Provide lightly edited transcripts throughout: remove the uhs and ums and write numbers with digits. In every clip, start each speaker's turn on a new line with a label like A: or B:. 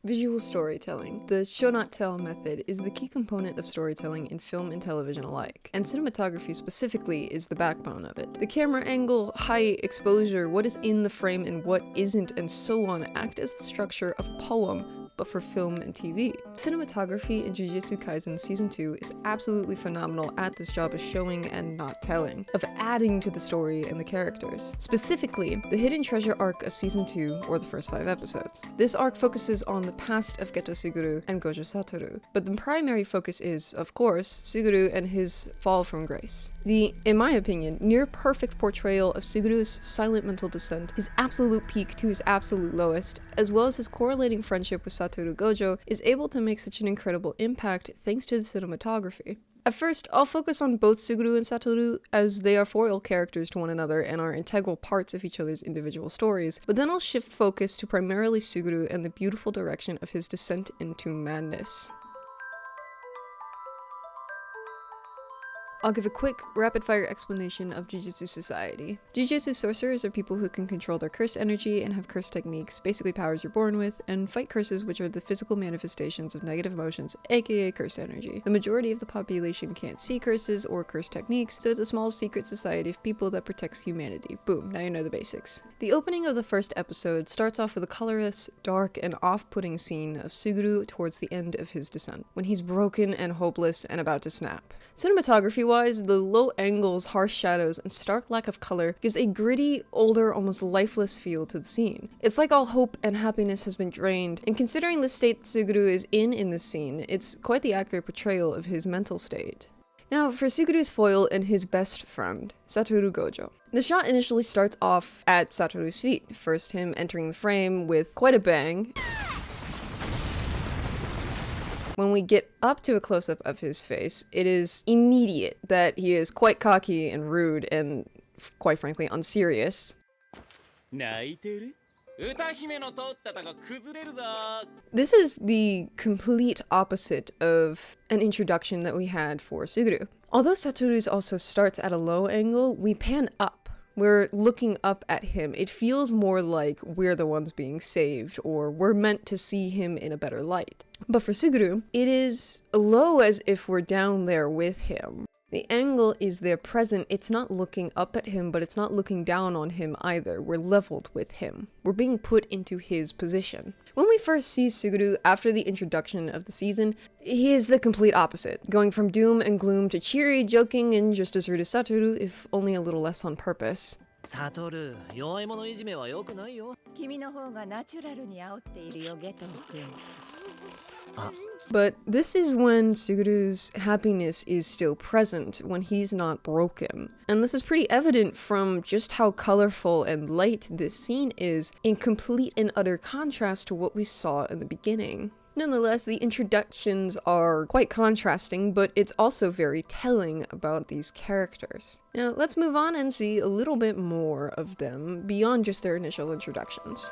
A: Visual storytelling. The show-not-tell method is the key component of storytelling in film and television alike, and cinematography specifically is the backbone of it. The camera angle, height, exposure, what is in the frame and what isn't, and so on act as the structure of a poem, but for film and TV. Cinematography in Jujutsukaisen Season 2 is absolutely phenomenal at this job of showing and not telling, of adding to the story and the characters. Specifically, the hidden treasure arc of Season 2, or the first 5 episodes. This arc focuses on the past of Geto Suguru and Gojo Satoru, but the primary focus is, of course, Suguru and his fall from grace. The, in my opinion, near-perfect portrayal of Suguru's silent mental descent, his absolute peak to his absolute lowest, as well as his correlating friendship with Satoru Gojo, is able to make such an incredible impact thanks to the cinematography. At first, I'll focus on both Suguru and Satoru as they are foil characters to one another and are integral parts of each other's individual stories, but then I'll shift focus to primarily Suguru and the beautiful direction of his descent into madness. I'll give a quick, rapid-fire explanation of Jujutsu society. Jujutsu sorcerers are people who can control their curse energy and have curse techniques, basically powers you're born with, and fight curses, which are the physical manifestations of negative emotions, aka curse energy. The majority of the population can't see curses or curse techniques, so it's a small secret society of people that protects humanity. Boom, now you know the basics. The opening of the first episode starts off with a colorless, dark, and off-putting scene of Suguru towards the end of his descent, when he's broken and hopeless and about to snap. Cinematography-wise, the low angles, harsh shadows, and stark lack of color gives a gritty, older, almost lifeless feel to the scene. It's like all hope and happiness has been drained, and considering the state Suguru is in this scene, it's quite the accurate portrayal of his mental state. Now, for Suguru's foil and his best friend, Satoru Gojo. The shot initially starts off at Satoru's feet, first him entering the frame with quite a bang. When we get up to a close-up of his face, it is immediate that he is quite cocky and rude and, quite frankly, unserious. This is the complete opposite of an introduction that we had for Suguru. Although Satoru's also starts at a low angle, we pan up. We're looking up at him. It feels more like we're the ones being saved, or we're meant to see him in a better light. But for Suguru, it is low as if we're down there with him. The angle is there present. It's not looking up at him, but it's not looking down on him either. We're leveled with him. We're being put into his position. When we first see Suguru after the introduction of the season, he is the complete opposite, going from doom and gloom to cheery, joking, and just as rude as Satoru, if only a little less on purpose. Satoru, but this is when Suguru's happiness is still present, when he's not broken. And this is pretty evident from just how colorful and light this scene is, in complete and utter contrast to what we saw in the beginning. Nonetheless, the introductions are quite contrasting, but it's also very telling about these characters. Now, let's move on and see a little bit more of them beyond just their initial introductions.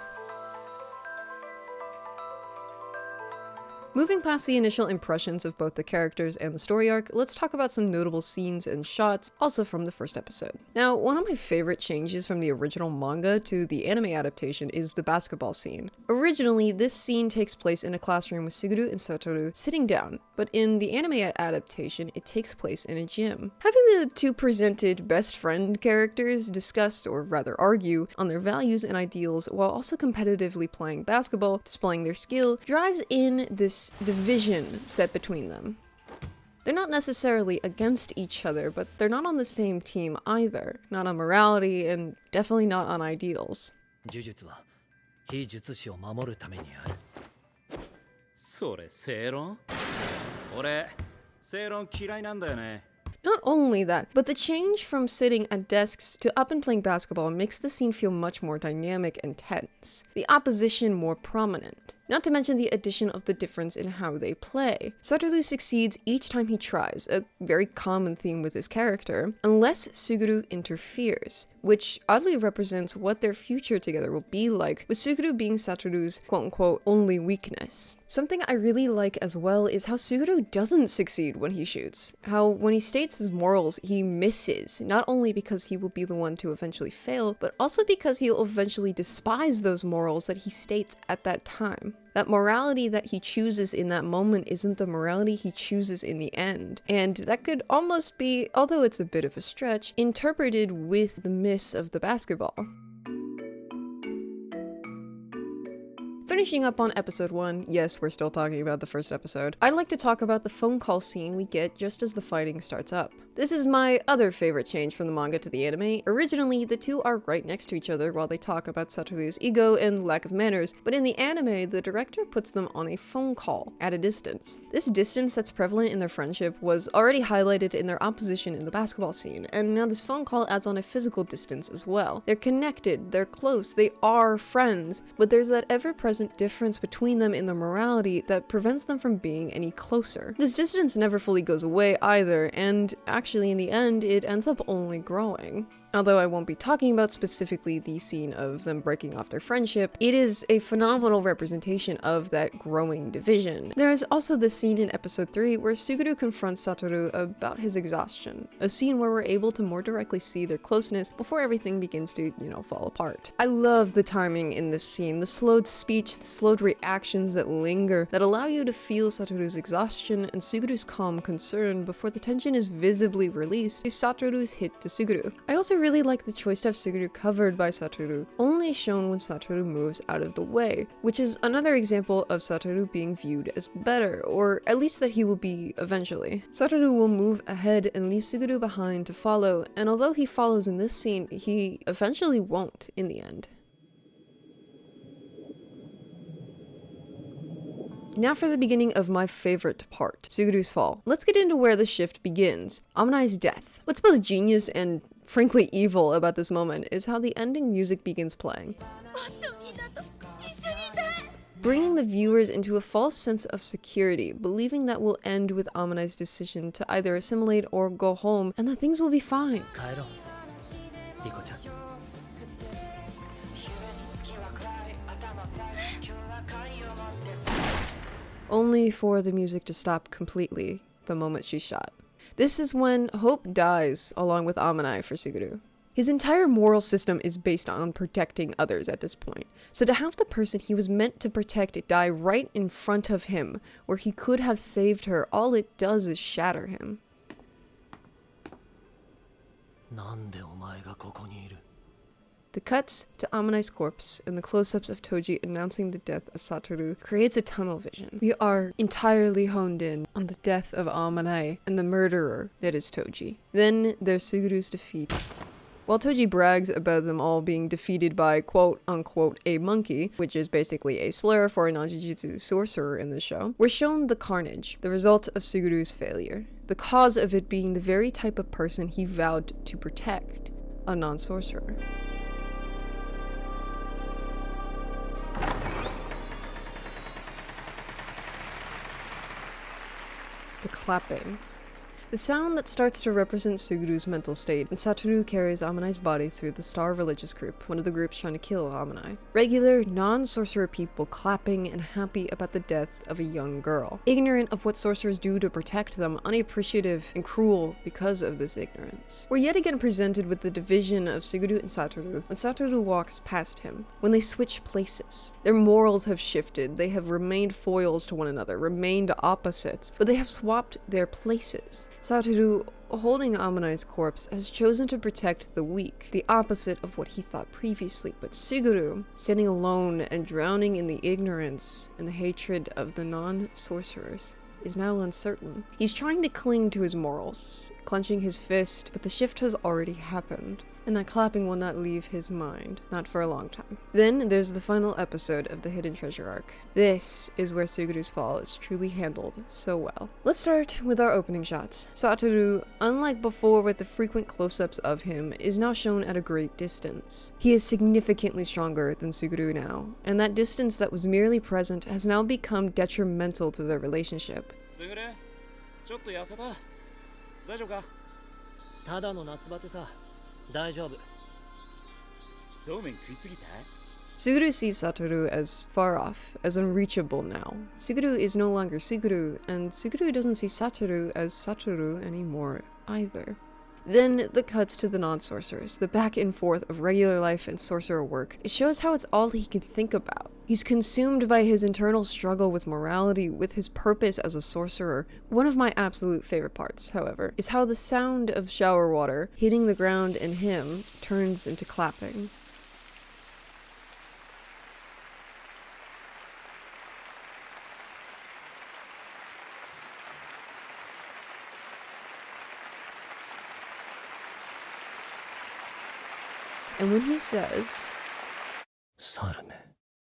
A: Moving past the initial impressions of both the characters and the story arc, let's talk about some notable scenes and shots, also from the first episode. Now, one of my favorite changes from the original manga to the anime adaptation is the basketball scene. Originally, this scene takes place in a classroom with Suguru and Satoru sitting down, but in the anime adaptation, it takes place in a gym. Having the two presented best friend characters discuss, or rather argue, on their values and ideals while also competitively playing basketball, displaying their skill, drives in this division set between them. They're not necessarily against each other, but they're not on the same team either. Not on morality, and definitely not on ideals. Jujutsu wa hijutsushi o mamoru tame ni aru. Sore seiron? Ore seiron kirai nanda yo ne. Not only that, but the change from sitting at desks to up and playing basketball makes the scene feel much more dynamic and tense. The opposition more prominent. Not to mention the addition of the difference in how they play. Satoru succeeds each time he tries, a very common theme with his character, unless Suguru interferes, which oddly represents what their future together will be like, with Suguru being Satoru's quote-unquote only weakness. Something I really like as well is how Suguru doesn't succeed when he shoots. How when he states his morals, he misses, not only because he will be the one to eventually fail, but also because he'll eventually despise those morals that he states at that time. That morality that he chooses in that moment isn't the morality he chooses in the end. And that could almost be, although it's a bit of a stretch, interpreted with the miss of the basketball. Finishing up on episode 1, yes, we're still talking about the first episode, I'd like to talk about the phone call scene we get just as the fighting starts up. This is my other favorite change from the manga to the anime. Originally, the two are right next to each other while they talk about Satoru's ego and lack of manners, but in the anime, the director puts them on a phone call, at a distance. This distance that's prevalent in their friendship was already highlighted in their opposition in the basketball scene, and now this phone call adds on a physical distance as well. They're connected, they're close, they are friends, but there's that ever-present difference between them in the morality that prevents them from being any closer. This distance never fully goes away either, and actually in the end, it ends up only growing. Although I won't be talking about specifically the scene of them breaking off their friendship, it is a phenomenal representation of that growing division. There is also the scene in episode 3 where Suguru confronts Satoru about his exhaustion, a scene where we're able to more directly see their closeness before everything begins to, fall apart. I love the timing in this scene, the slowed speech, the slowed reactions that linger, that allow you to feel Satoru's exhaustion and Suguru's calm concern before the tension is visibly released to Satoru's hit to Suguru. I also really like the choice to have Suguru covered by Satoru, only shown when Satoru moves out of the way, which is another example of Satoru being viewed as better, or at least that he will be eventually. Satoru will move ahead and leave Suguru behind to follow, and although he follows in this scene, he eventually won't in the end. Now for the beginning of my favorite part, Suguru's fall. Let's get into where the shift begins, Amanai's death. What's both genius and frankly evil about this moment is how the ending music begins playing, bringing the viewers into a false sense of security, believing that will end with Amanai's decision to either assimilate or go home, and that things will be fine. Only for the music to stop completely the moment she's shot. This is when hope dies along with Amanai for Suguru. His entire moral system is based on protecting others at this point, so to have the person he was meant to protect die right in front of him, where he could have saved her, all it does is shatter him. The cuts to Amanai's corpse and the close-ups of Toji announcing the death of Satoru creates a tunnel vision. We are entirely honed in on the death of Amanai and the murderer that is Toji. Then there's Suguru's defeat. While Toji brags about them all being defeated by quote-unquote a monkey, which is basically a slur for a non-Jujutsu sorcerer in the show, we're shown the carnage, the result of Suguru's failure, the cause of it being the very type of person he vowed to protect, a non-sorcerer. The clapping. The sound that starts to represent Suguru's mental state, and Satoru carries Amanai's body through the Star Religious Group, one of the groups trying to kill Amanai. Regular, non-sorcerer people clapping and happy about the death of a young girl, ignorant of what sorcerers do to protect them, unappreciative and cruel because of this ignorance. We're yet again presented with the division of Suguru and Satoru when Satoru walks past him, when they switch places. Their morals have shifted, they have remained foils to one another, remained opposites, but they have swapped their places. Satoru, holding Amanai's corpse, has chosen to protect the weak, the opposite of what he thought previously, but Suguru, standing alone and drowning in the ignorance and the hatred of the non-sorcerers, is now uncertain. He's trying to cling to his morals, clenching his fist, but the shift has already happened, and that clapping will not leave his mind, not for a long time. Then there's the final episode of the Hidden Treasure arc. This is where Suguru's fall is truly handled so well. Let's start with our opening shots. Satoru, unlike before with the frequent close-ups of him, is now shown at a great distance. He is significantly stronger than Suguru now, and that distance that was merely present has now become detrimental to their relationship. Suguru, ちょっと痩せた。大丈夫か？ただの夏バテさ。大丈夫。そうめん食いすぎた？ Suguru sees Satoru as far off, as unreachable now. Suguru is no longer Suguru, and Suguru doesn't see Satoru as Satoru anymore either. Then the cuts to the non-sorcerers, the back and forth of regular life and sorcerer work. It shows how it's all he can think about. He's consumed by his internal struggle with morality, with his purpose as a sorcerer. One of my absolute favorite parts, however, is how the sound of shower water hitting the ground and him turns into clapping. And when he says,
B: Sarume.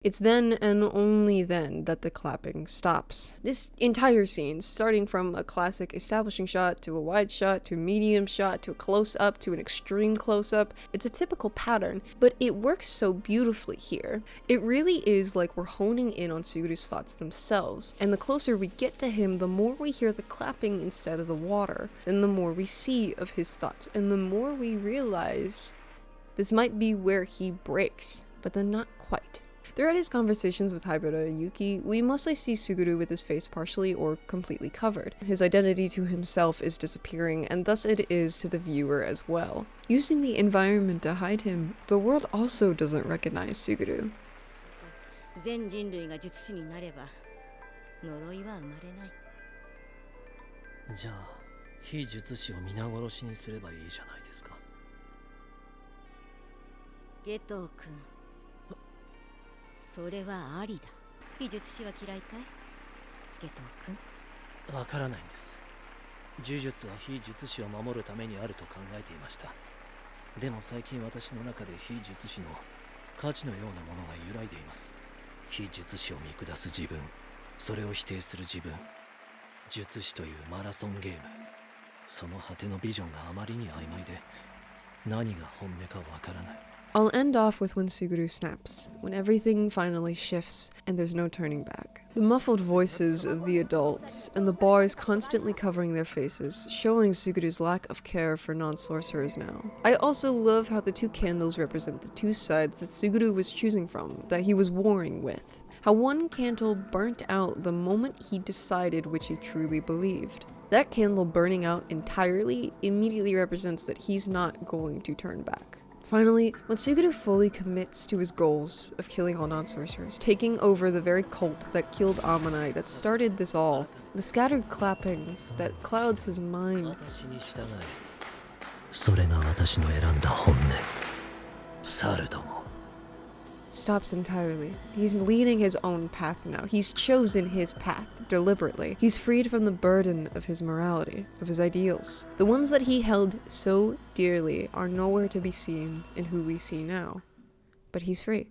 A: It's then and only then that the clapping stops. This entire scene, starting from a classic establishing shot, to a wide shot, to a medium shot, to a close-up, to an extreme close-up, it's a typical pattern, but it works so beautifully here. It really is like we're honing in on Suguru's thoughts themselves, and the closer we get to him, the more we hear the clapping instead of the water, and the more we see of his thoughts, and the more we realize this might be where he breaks, but then not quite. Throughout his conversations with Haibara and Yuki, we mostly see Suguru with his face partially or completely covered. His identity to himself is disappearing, and thus it is to the viewer as well. Using the environment to hide him, the world also doesn't recognize Suguru.
C: 全人類が術師になれば呪いは生まれない。
B: じゃあ、非術師を皆殺しにすればいいじゃないですか。
C: ゲト君、それはありだ。非術師は嫌いかい？ゲト君。
B: わからないんです。呪術は非術師を守るためにあると考えていました。でも最近私の中で非術師の価値のようなものが揺らいでいます。非術師を見下す自分、それを否定する自分、術師というマラソンゲーム、その果てのビジョンがあまりに曖昧で何が本音かわからない。
A: I'll end off with when Suguru snaps, when everything finally shifts and there's no turning back. The muffled voices of the adults and the bars constantly covering their faces, showing Suguru's lack of care for non-sorcerers now. I also love how the two candles represent the two sides that Suguru was choosing from, that he was warring with. How one candle burnt out the moment he decided which he truly believed. That candle burning out entirely immediately represents that he's not going to turn back. Finally, when Suguru fully commits to his goals of killing all non-sorcerers, taking over the very cult that killed Amanai, that started this all, the scattered clapping that clouds his mind,
B: それが私の選んだ本音。猿ども。
A: stops entirely. He's leading his own path now. He's chosen his path deliberately. He's freed from the burden of his morality, of his ideals. The ones that he held so dearly are nowhere to be seen in who we see now. But he's free.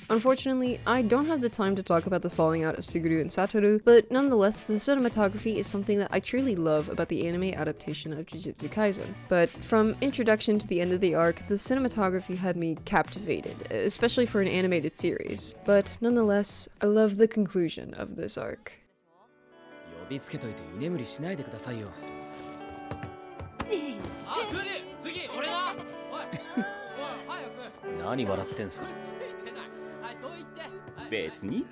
A: Unfortunately, I don't have the time to talk about the falling out of Suguru and Satoru, but nonetheless, the cinematography is something that I truly love about the anime adaptation of Jujutsukaisen. But from introduction to the end of the arc, the cinematography had me captivated, especially for an animated series. But nonetheless, I love the conclusion of this arc.
D: 呼びつけといて居眠りしないでくださいよ。あ、クリ、次俺な。おい、おい、早く。何笑ってんすか。別に